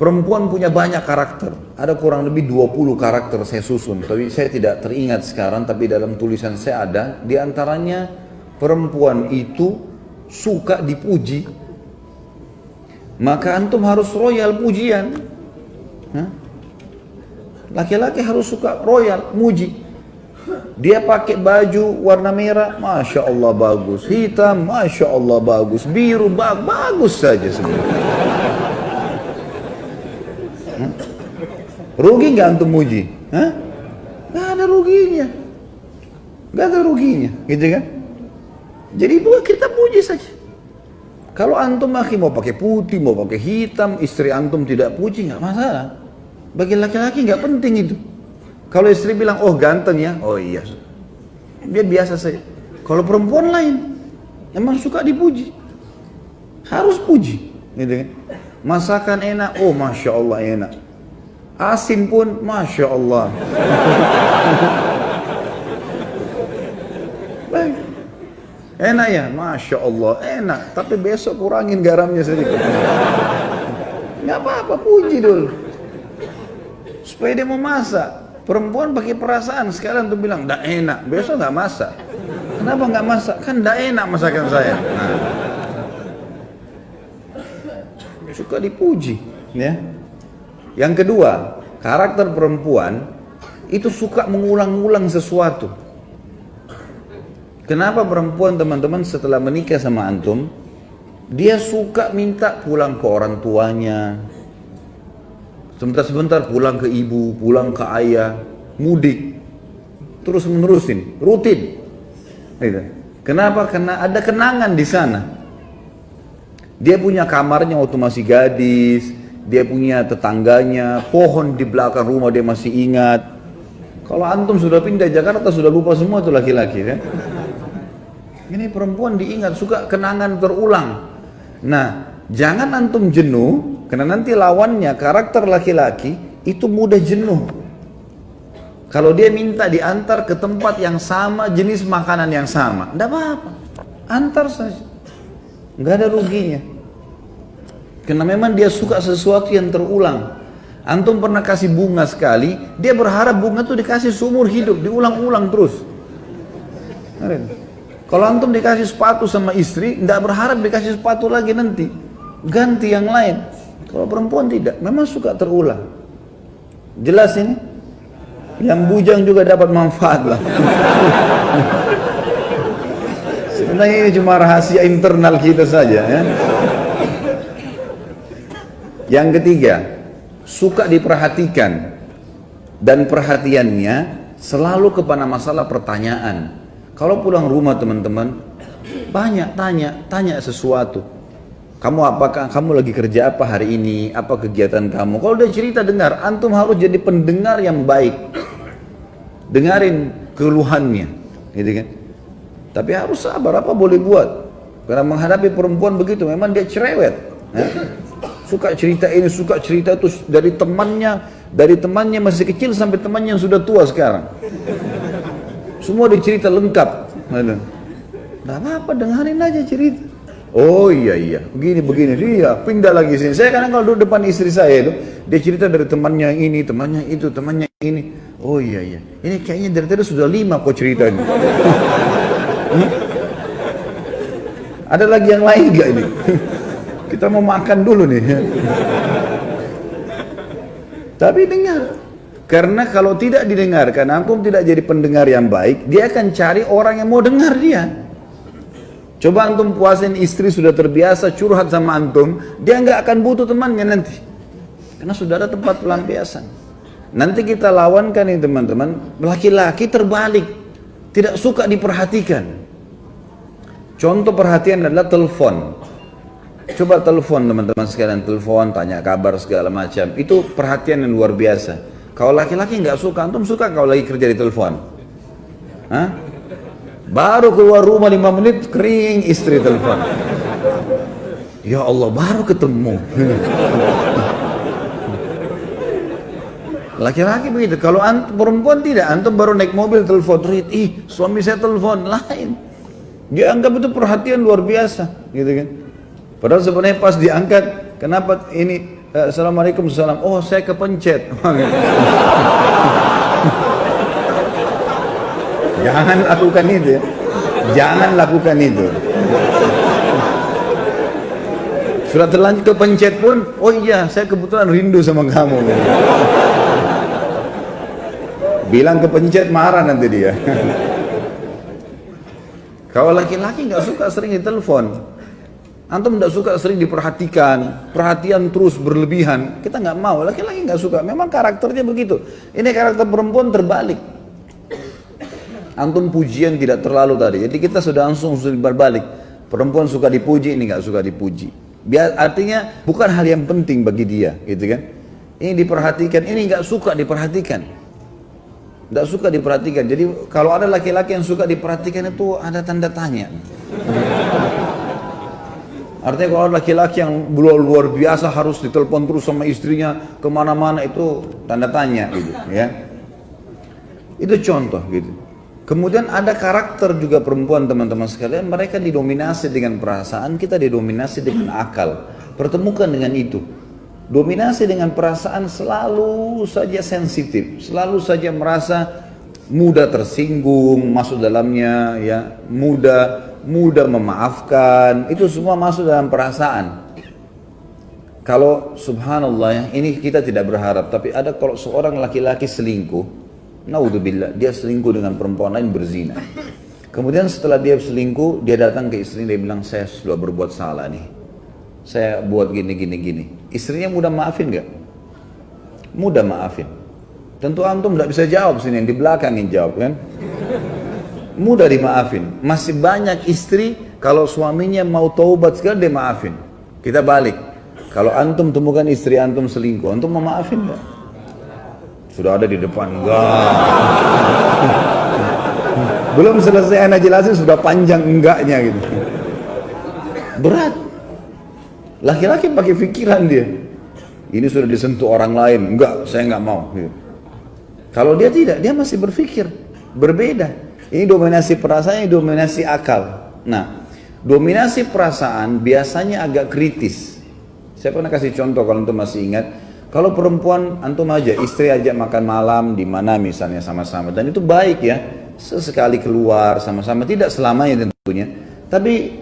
Perempuan punya banyak karakter. Ada kurang lebih 20 karakter saya susun. Tapi saya tidak teringat sekarang, tapi dalam tulisan saya ada. Di antaranya perempuan itu suka dipuji. Maka antum harus royal pujian. Laki-laki harus suka royal, muji. Dia pakai baju warna merah, Masya Allah bagus. Hitam, Masya Allah bagus. Biru, bagus saja sebenarnya. Rugi nggak antum muji? Nggak ada ruginya, nggak ada ruginya, gitu kan? Jadi buat kita puji saja. Kalau antum akhi mau pakai putih, mau pakai hitam, istri antum tidak puji nggak masalah. Bagi laki-laki nggak penting itu. Kalau istri bilang, oh ganteng ya, oh iya, dia biasa saja. Kalau perempuan lain, emang suka dipuji, harus puji, gitu kan? Masakan enak, oh Masya Allah enak. Asin pun, Masya Allah. Baik. Enak ya, Masya Allah, enak. Tapi besok kurangin garamnya sedikit. Nggak apa-apa, puji dulu. Supaya dia mau masak. Perempuan pakai perasaan, sekarang tuh bilang, nggak enak, besok nggak masak. Kenapa nggak masak? Kan nggak enak masakan saya. Nah. Suka dipuji, ya. Yang kedua, karakter perempuan itu suka mengulang-ulang sesuatu. Kenapa perempuan teman-teman setelah menikah sama antum, dia suka minta pulang ke orang tuanya, sebentar-sebentar pulang ke ibu, pulang ke ayah, mudik, terus menerusin, rutin. Kenapa? Karena ada kenangan di sana. Dia punya kamarnya waktu masih gadis, dia punya tetangganya, pohon di belakang rumah dia masih ingat. Kalau antum sudah pindah Jakarta sudah lupa semua tuh laki-laki kan. Ini perempuan diingat, suka kenangan terulang. Nah, jangan antum jenuh, karena nanti lawannya karakter laki-laki itu mudah jenuh. Kalau dia minta diantar ke tempat yang sama, jenis makanan yang sama, enggak apa-apa, antar saja, nggak ada ruginya. Karena memang dia suka sesuatu yang terulang. Antum pernah kasih bunga sekali, dia berharap bunga itu dikasih seumur hidup, diulang-ulang terus. Kalau antum dikasih sepatu sama istri, tidak berharap dikasih sepatu lagi nanti, ganti yang lain. Kalau perempuan tidak, memang suka terulang. Jelas ini? Yang bujang juga dapat manfaat lah. Sebenarnya ini cuma rahasia internal kita saja ya. Yang ketiga, suka diperhatikan dan perhatiannya selalu kepada masalah pertanyaan. Kalau pulang rumah teman-teman, banyak tanya sesuatu. Kamu lagi kerja apa hari ini? Apa kegiatan kamu? Kalau dia cerita dengar, antum harus jadi pendengar yang baik. Dengarin keluhannya, gitu kan? Tapi harus sabar, apa boleh buat? Karena menghadapi perempuan begitu, memang dia cerewet. Ya? Suka cerita ini, suka cerita itu dari temannya masih kecil sampai temannya yang sudah tua sekarang. Semua dicerita lengkap. Nggak apa-apa, dengarin aja cerita. Oh iya, begini, iya, pindah lagi sini. Saya kadang kalau duduk depan istri saya itu, dia cerita dari temannya ini, temannya itu, temannya ini. Oh iya, ini kayaknya dari tadi sudah 5 kok cerita ini. Ada lagi yang lain gak ini? Kita mau makan dulu nih. Tapi dengar. Karena kalau tidak didengarkan, antum tidak jadi pendengar yang baik, dia akan cari orang yang mau dengar dia. Coba antum puasin istri sudah terbiasa curhat sama antum, dia nggak akan butuh temannya nanti. Karena sudah ada tempat pelampiasan. Nanti kita lawankan ini teman-teman, laki-laki terbalik, tidak suka diperhatikan. Contoh perhatian adalah telepon. Coba telepon teman-teman sekalian, telepon, tanya kabar segala macam. Itu perhatian yang luar biasa. Kalau laki-laki nggak suka, antum suka kalau lagi kerja di telepon? Hah? Baru keluar rumah 5 menit kering istri telepon. Ya Allah, baru ketemu. Laki-laki begitu. Kalau perempuan tidak, antum baru naik mobil telepon, ih suami saya telepon, lain. Dia anggap itu perhatian luar biasa, gitu kan? Padahal sebenarnya pas diangkat, kenapa ini Assalamualaikum, salam. Oh, saya kepencet. Jangan lakukan itu ya. Jangan lakukan itu. Sudah terlanjur kepencet pun, oh iya, saya kebetulan rindu sama kamu. Bilang kepencet, marah nanti dia. Kalau laki-laki nggak suka sering ditelepon, antum nggak suka sering diperhatikan, perhatian terus berlebihan, kita nggak mau. Laki-laki nggak suka, memang karakternya begitu. Ini karakter perempuan terbalik. Antum pujian tidak terlalu tadi, jadi kita sudah langsung berbalik. Perempuan suka dipuji, ini nggak suka dipuji. Artinya bukan hal yang penting bagi dia, gitu kan? Ini diperhatikan, ini nggak suka diperhatikan, nggak suka diperhatikan. Jadi kalau ada laki-laki yang suka diperhatikan itu ada tanda tanya. Artinya kalau ada laki-laki yang luar biasa harus ditelepon terus sama istrinya kemana-mana, itu tanda tanya, gitu, ya. Itu contoh, gitu. Kemudian ada karakter juga perempuan, teman-teman sekalian, mereka didominasi dengan perasaan, kita didominasi dengan akal. Pertemukan dengan itu. Dominasi dengan perasaan selalu saja sensitif, selalu saja merasa mudah tersinggung, masuk dalamnya, ya, mudah memaafkan, itu semua masuk dalam perasaan. Kalau subhanallah ya, ini kita tidak berharap, tapi ada kalau seorang laki-laki selingkuh, naudzubillah, dia selingkuh dengan perempuan lain, berzina. Kemudian setelah dia selingkuh, dia datang ke istrinya, dia bilang, saya sudah berbuat salah nih, saya buat gini. Istrinya mudah maafin gak? Mudah maafin. Tentu antum tidak bisa jawab sini, yang di belakang yang jawab kan. Mudah dimaafin. Masih banyak istri kalau suaminya mau taubat sekali dia maafin. Kita balik, kalau antum temukan istri antum selingkuh, antum mau maafin gak? Sudah ada di depan, enggak. Belum selesai anak jelasin sudah panjang enggaknya gitu. Berat. Laki-laki pakai pikiran dia. Ini sudah disentuh orang lain, enggak, saya enggak mau. Gitu. Kalau dia tidak, dia masih berpikir berbeda. Ini dominasi perasaan, ini dominasi akal. Nah, dominasi perasaan biasanya agak kritis. Saya pernah kasih contoh kalau antum masih ingat. Kalau perempuan antum aja, istri aja makan malam di mana misalnya sama-sama, dan itu baik ya, sesekali keluar sama-sama, tidak selamanya tentunya, tapi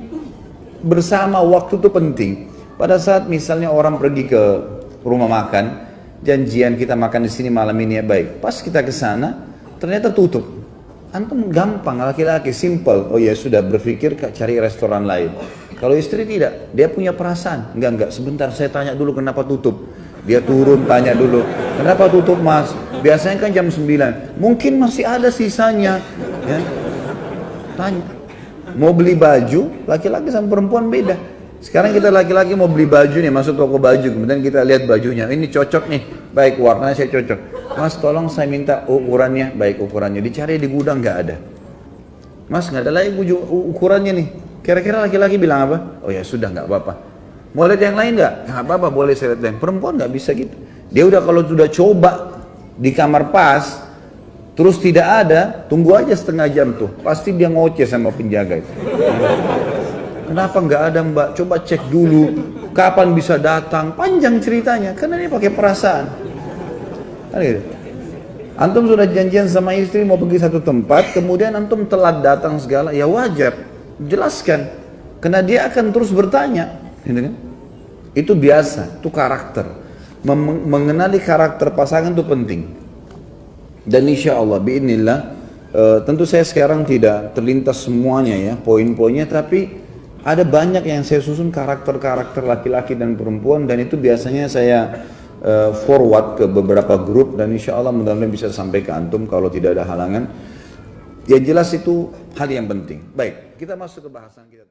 bersama waktu itu penting. Pada saat misalnya orang pergi ke rumah makan, janjian kita makan di sini malam ini ya baik. Pas kita ke sana, ternyata tutup. Antum gampang, laki-laki simple, oh ya sudah berpikir cari restoran lain. Kalau istri tidak, dia punya perasaan, enggak, sebentar saya tanya dulu kenapa tutup. Dia turun tanya dulu, kenapa tutup mas? Biasanya kan jam 9, mungkin masih ada sisanya, ya. Tanya. Mau beli baju, laki-laki sama perempuan beda. Sekarang kita laki-laki mau beli baju nih, masuk toko baju, kemudian kita lihat bajunya, ini cocok nih, baik warnanya saya cocok. Mas tolong saya minta ukurannya, baik ukurannya, dicari di gudang nggak ada. Mas nggak ada lagi ukurannya nih, kira-kira laki-laki bilang apa? Oh ya sudah nggak apa-apa. Mau lihat yang lain nggak? Nggak apa-apa, boleh saya lihat yang. Perempuan nggak bisa gitu. Dia udah kalau sudah coba di kamar pas, terus tidak ada, tunggu aja setengah jam tuh. Pasti dia ngoceh sama penjaga itu. Kenapa nggak ada mbak? Coba cek dulu. Kapan bisa datang? Panjang ceritanya. Karena dia pakai perasaan. Kan gitu. Antum sudah janjian sama istri mau pergi satu tempat, kemudian antum telat datang segala, ya wajar. Jelaskan. Karena dia akan terus bertanya. Gitu kan? Itu biasa, itu karakter. Mengenali karakter pasangan itu penting. Dan insya Allah, biidznillah, tentu saya sekarang tidak terlintas semuanya ya, poin-poinnya, tapi ada banyak yang saya susun karakter-karakter laki-laki dan perempuan, dan itu biasanya saya forward ke beberapa grup, dan insya Allah mudah-mudahan bisa sampai ke antum kalau tidak ada halangan. Yang jelas itu hal yang penting. Baik, kita masuk ke bahasan kita.